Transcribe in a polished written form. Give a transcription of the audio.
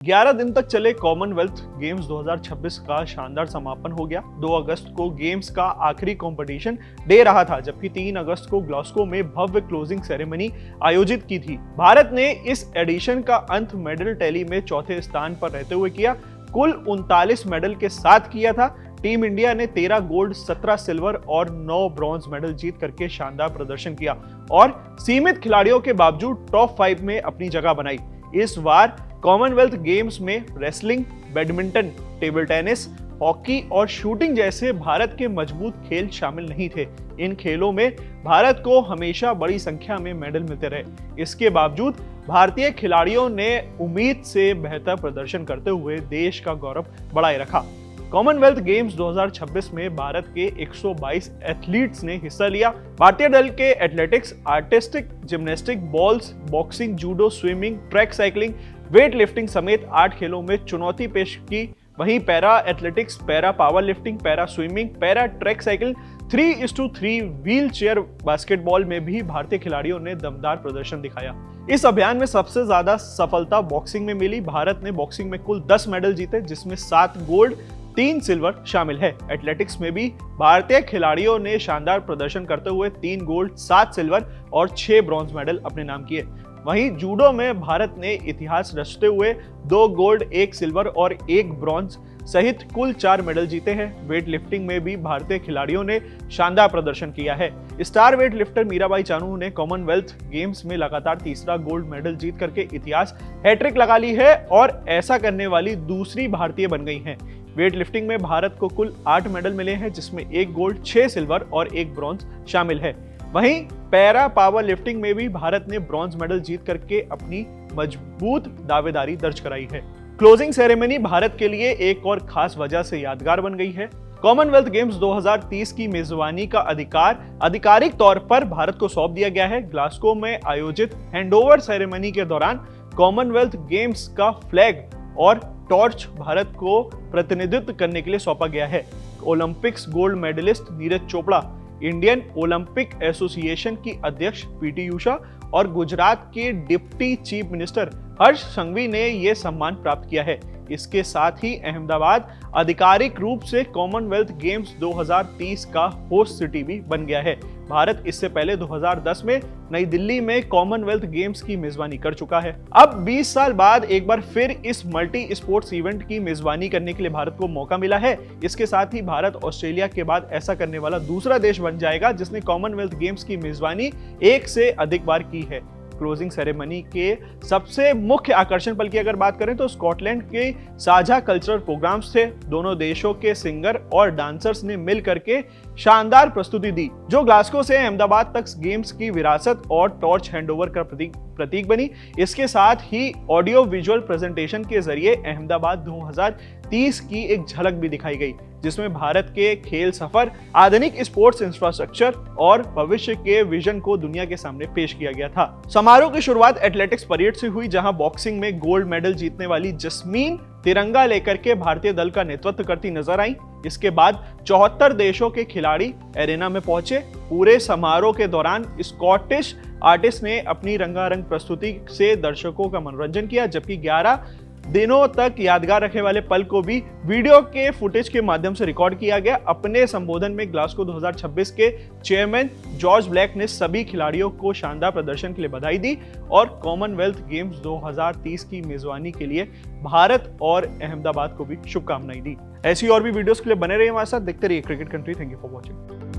11 दिन तक चले कॉमनवेल्थ गेम्स 2026 का शानदार समापन हो गया। 2 अगस्त को गेम्स का आखिरी कंपटीशन डे रहा था, जबकि 3 अगस्त को ग्लासगो में भव्य क्लोजिंग सेरेमनी आयोजित की थी। भारत ने इस एडिशन का अंत मेडल टैली में चौथे स्थान पर रहते हुए किया। कुल 39 मेडल के साथ किया था। टीम इंडिया ने 13 गोल्ड, 17 सिल्वर और 9 ब्रॉन्ज मेडल जीत करके शानदार प्रदर्शन किया और सीमित खिलाड़ियों के बावजूद टॉप 5 में अपनी जगह बनाई। इस बार कॉमनवेल्थ गेम्स में wrestling, badminton, table tennis, hockey और शूटिंग जैसे भारत के मजबूत खेल शामिल नहीं थे। इन खेलों में भारत को हमेशा बड़ी संख्या में मेडल मिलते रहे। इसके बावजूद भारतीय खिलाड़ियों ने उम्मीद से बेहतर प्रदर्शन करते हुए देश का गौरव बढ़ाए रखा। कॉमनवेल्थ गेम्स 2026 में भारत के 122 एथलीट्स ने हिस्सा लिया। भारतीय दल के athletics, artistic, gymnastic, balls, boxing, judo, swimming, track cycling, weight lifting समेत 8 खेलों में चुनौती पेश की। वहीं para athletics, para power lifting, para swimming, para track cycle, 3:3 wheel chair basketball में भी भारतीय खिलाड़ियों ने दमदार प्रदर्शन दिखाया। इस अभियान में सबसे ज्यादा सफलता बॉक्सिंग में मिली। भारत ने बॉक्सिंग में कुल 10 मेडल जीते, जिसमें 7 गोल्ड, 3 सिल्वर शामिल है। एथलेटिक्स में भी भारतीय खिलाड़ियों ने शानदार प्रदर्शन करते हुए 3 गोल्ड, 7 सिल्वर और 6 ब्रॉन्ज मेडल अपने नाम किए। वहीं जूडो में भारत ने इतिहास रचते हुए 2 गोल्ड, 1 सिल्वर और 1 ब्रॉन्ज सहित कुल 4 मेडल जीते हैं। वेट लिफ्टिंग में भी भारतीय खिलाड़ियों ने शानदार प्रदर्शन किया है। Star weight lifter Mirabai Chanu ने कॉमनवेल्थ गेम्स में लगातार तीसरा गोल्ड मेडल जीत करके इतिहास हैट्रिक लगा ली है और ऐसा करने वाली दूसरी भारतीय बन गई हैं। वेट लिफ्टिंग में भारत को कुल 8 मेडल मिले हैं, जिसमें 1 गोल्ड, 6 सिल्वर और 1 ब्रॉन्ज शामिल है। वहीं पैरा पावर लिफ्टिंग में भी भारत ने ब्रॉन्ज मेडल जीत करके अपनी मजबूत दावेदारी दर्ज कराई है। क्लोजिंग सेरेमनी भारत के लिए एक और खास वजह से यादगार बन गई है। कॉमनवेल्थ गेम्स 2030 की मेजबानी का अधिकार आधिकारिक तौर पर भारत को सौंप दिया गया है। ग्लासगो में आयोजित हैंडओवर सेरेमनी के दौरान कॉमनवेल्थ गेम्स का फ्लैग और टॉर्च भारत को प्रतिनिधित्व करने के लिए सौंपा गया है। Olympics gold medallist Neeraj Chopra, Indian Olympic Association की अध्यक्ष पीटी उषा और गुजरात के deputy chief minister Harsh Sanghavi ने यह सम्मान प्राप्त किया है। इसके साथ ही अहमदाबाद आधिकारिक रूप से कॉमनवेल्थ गेम्स 2030 का होस्ट सिटी भी बन गया है। भारत इससे पहले 2010 में नई दिल्ली में कॉमनवेल्थ गेम्स की मेजबानी कर चुका है। अब 20 साल बाद एक बार फिर इस मल्टी स्पोर्ट्स इवेंट की मेजबानी करने के लिए भारत को मौका मिला है। इसके साथ ही भारत ऑस्ट्रेलिया के बाद ऐसा करने वाला दूसरा देश बन जाएगा जिसने कॉमनवेल्थ गेम्स की मेजबानी एक से अधिक बार की है। क्लोजिंग सेरेमनी के सबसे मुख्य आकर्षण पल की अगर बात करें तो स्कॉटलैंड के साझा कल्चरल प्रोग्राम्स थे। दोनों देशों के सिंगर और डांसर्स ने मिल करके शानदार प्रस्तुति दी, जो ग्लासगो से अहमदाबाद तक गेम्स की विरासत और टॉर्च हैंडओवर का प्रतीक बनी। इसके साथ ही ऑडियो विजुअल प्रेजेंटेशन के जरिए अहमदाबाद 2030 की एक झलक भी दिखाई गई, जिसमें भारत के खेल सफर, आधुनिक स्पोर्ट्स इंफ्रास्ट्रक्चर और भविष्य के विजन को दुनिया के सामने पेश किया गया था। समारोह की शुरुआत एथलेटिक्स परेड से हुई, जहां बॉक्सिंग में गोल्ड मेडल जीतने वाली जस्मीन तिरंगा लेकर के भारतीय दल का नेतृत्व करती नजर आई। इसके बाद 74 देशों के खिलाड़ी एरेना में पहुंचे। पूरे समारोह के दौरान स्कॉटिश आर्टिस्ट ने अपनी रंगारंग प्रस्तुति से दर्शकों का मनोरंजन किया, जबकि 11 दिनों तक यादगार रखने वाले पल को भी वीडियो के फुटेज के माध्यम से रिकॉर्ड किया गया। अपने संबोधन में ग्लासगो 2026 के चेयरमैन जॉर्ज ब्लैक ने सभी खिलाड़ियों को शानदार प्रदर्शन के लिए बधाई दी और कॉमनवेल्थ गेम्स 2030 की मेजबानी के लिए भारत और अहमदाबाद को भी शुभकामनाएं दी। ऐसी और भी वीडियोस के लिए बने रहिए हमारे साथ, देखते रहिए cricket country. Thank you for watching.